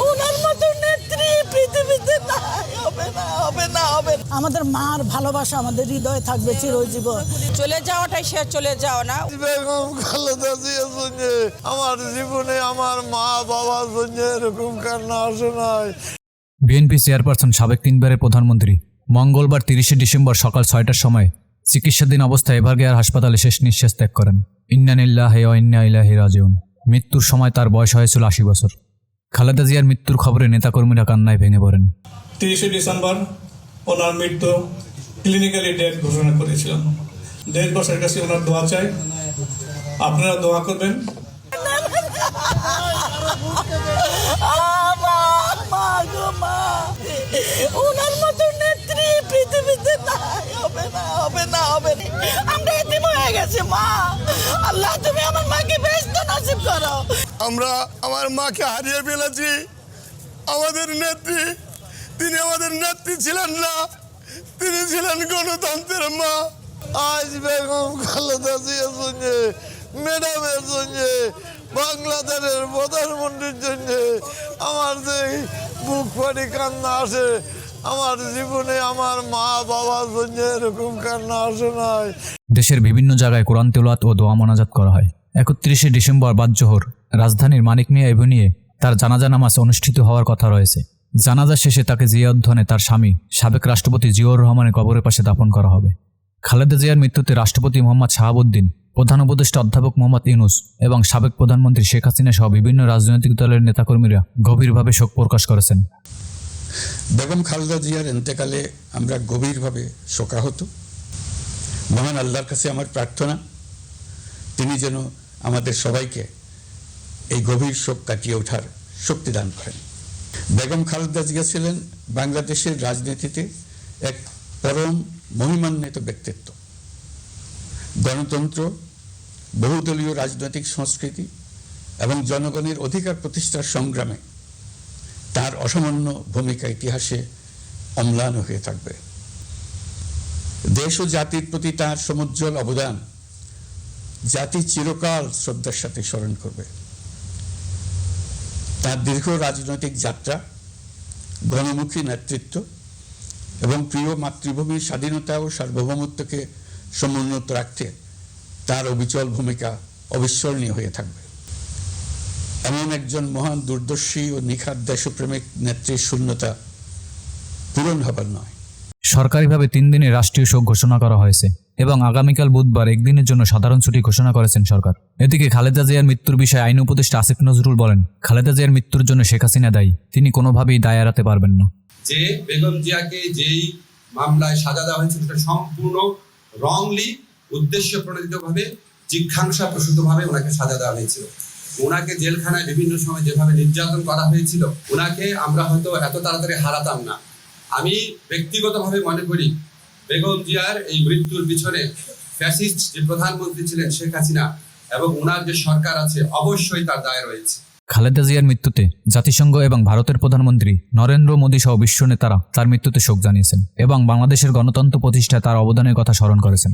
ওনার মতো নেত্রী পৃথিবীতে নাই, হবে না, হবে না, হবে না। আমাদের মার ভালোবাসা আমাদের হৃদয়ে থাকবে চিরজীবন। চলে যাওয়াটাই সে চলে যাও না। বেগম খালেদা জিয়ার জন্য আমার জীবনে আমার মা বাবার জন্য এরকম কান্না আসে নাই। বিএনপি চেয়ারপারসন সাবেক তিনবারের প্রধানমন্ত্রী মঙ্গলবার 30শে ডিসেম্বর সকাল 6টার সময় চিকিৎসাধীন অবস্থায় এভারকেয়ার হাসপাতালে শেষ নিঃশ্বাস ত্যাগ করেন। ইন্না লিল্লাহি ওয়া ইন্না ইলাইহি রাজিউন। মৃত্যুর সময় তার বয়স হয়েছিল 80 বছর। খালেদা জিয়ার মৃত্যুর খবরে নেতাকর্মীরা কান্নায় ভেঙে পড়েন। 30শে ডিসেম্বর ওনার মৃত্যু ক্লিনিক্যালি ডেথ ঘোষণা করেছিলাম। দেশবাসীর কাছে ওনার দোয়া চাই, আপনারা দোয়া করবেন। ওনার মতো নেত্রী পৃথিবীতে নাই, হবে না, হবে না, হবে না। আমরা এতিম হয়ে গেছি মা। আল্লাহ তুমি আমার মাকে বেহেশত নসিব করো। আমরা আমার মাকে হারিয়ে ফেলেছি। আমাদের নেত্রী, তিনি আমাদের নেত্রী ছিলেন না, তিনি ছিলেন গণতন্ত্রের মা। আজ বেগম খালেদা জিয়ার জন্য, ম্যাডামের জন্য, বাংলাদেশের প্রধানমন্ত্রীর জন্য আমার যে বুক ফাটি কান্না আসে, আমার জীবনে আমার মা বাবার জন্য এরকম কান্না আসে নাই। দেশের বিভিন্ন জায়গায় কোরআন তেলাওয়াত ও দোয়া মোনাজাত করা হয়। 31শে ডিসেম্বর বাদ জোহর রাজধানীর মানিক মিয়া এভিনিউয়ে তার জানাজা নামাজ অনুষ্ঠিত হওয়ার কথা রয়েছে। জানাজা শেষে তাকে জিয়া উদ্যানে তার স্বামী সাবেক রাষ্ট্রপতি জিয়াউর রহমানের কবরের পাশে দাফন করা হবে। খালেদা জিয়ার মৃত্যুতে রাষ্ট্রপতি মোহাম্মদ শাহাবুদ্দিন, প্রধান উপদেষ্টা অধ্যাপক মোহাম্মদ ইউনূস এবং সাবেক প্রধানমন্ত্রী শেখ হাসিনা সহ বিভিন্ন রাজনৈতিক দলের নেতাকর্মীরা গভীরভাবে শোক প্রকাশ করেছেন। বেগম খালেদা জিয়ার ইন্তেকালে আমরা গভীরভাবে শোকাহত। মহান আল্লাহর কাছে আমার প্রার্থনা, তিনি যেন আমাদের সবাইকে এই গভীর শোক কাটিয়ে ওঠার শক্তি দান করেন। বেগম খালেদা জিয়া ছিলেন বাংলাদেশের রাজনীতিতে এক পরম মহিমান্বিত ব্যক্তিত্ব। গণতন্ত্র, বহুদলীয় রাজনৈতিক সংস্কৃতি এবং জনগণের অধিকার প্রতিষ্ঠার সংগ্রামে তার অসামান্য ভূমিকা ইতিহাসে অম্লান হয়ে থাকবে। দেশ ও জাতির প্রতি তার সমুজ্জ্বল অবদান জাতি চিরকাল শ্রদ্ধার সাথে স্মরণ করবে। তার দীর্ঘ রাজনৈতিক যাত্রা, গণমুখী নেতৃত্ব এবং প্রিয় মাতৃভূমির স্বাধীনতা ও সার্বভৌমত্বকে সমুন্নত রাখতে তার অবিচল ভূমিকা অবিস্মরণীয় হয়ে থাকবে। এমন একজন মহান দূরদর্শী ও নিখাদ দেশপ্রেমিক নেত্রীর শূন্যতা পূরণ হবার নয়। সরকারিভাবে 3 দিনের রাষ্ট্রীয় শোক ঘোষণা করা হয়েছে এবং আগামীকাল বুধবার একদিনের জন্য সাধারণ ছুটি ঘোষণা করেছেন সরকার। এদিকে খালেদা জিয়ার মৃত্যুর বিষয়ে আইন উপদেষ্টা আসিফ নজরুল বলেন, খালেদা জিয়ার মৃত্যুর জন্য শেখ হাসিনা দায়ী, তিনি কোনোভাবেই দায় এড়াতে পারবেন না। যে বেগম জিয়াকে যেই মামলায় সাজা দেওয়া হয়েছে সেটা সম্পূর্ণ রংলি, উদ্দেশ্য প্রণোদিতভাবে, জিজ্ঞাসা প্রসূতভাবে ওনাকে সাজা দেওয়া হয়েছিল। ওনাকে জেলখানায় বিভিন্ন সময় যেভাবে নির্যাতন করা হয়েছিল, ওনাকে আমরা হয়তো এত তাড়াতাড়ি হারাতাম না। আমি ব্যক্তিগতভাবে মনে করি বেগম জিয়ার এই মৃত্যুর পিছনে ফ্যাসিস্ট যে প্রধানমন্ত্রী ছিলেন শেখ হাসিনা এবং ওনার যে সরকার আছে, অবশ্যই তার দায় রয়েছে। খালেদা জিয়ার মৃত্যুতে জাতিসংঘ এবং ভারতের প্রধানমন্ত্রী নরেন্দ্র মোদী সহ বিশ্ব নেতারা তার মৃত্যুতে শোক জানিয়েছেন এবং বাংলাদেশের গণতন্ত্র প্রতিষ্ঠায় তার অবদানের কথা স্মরণ করেছেন।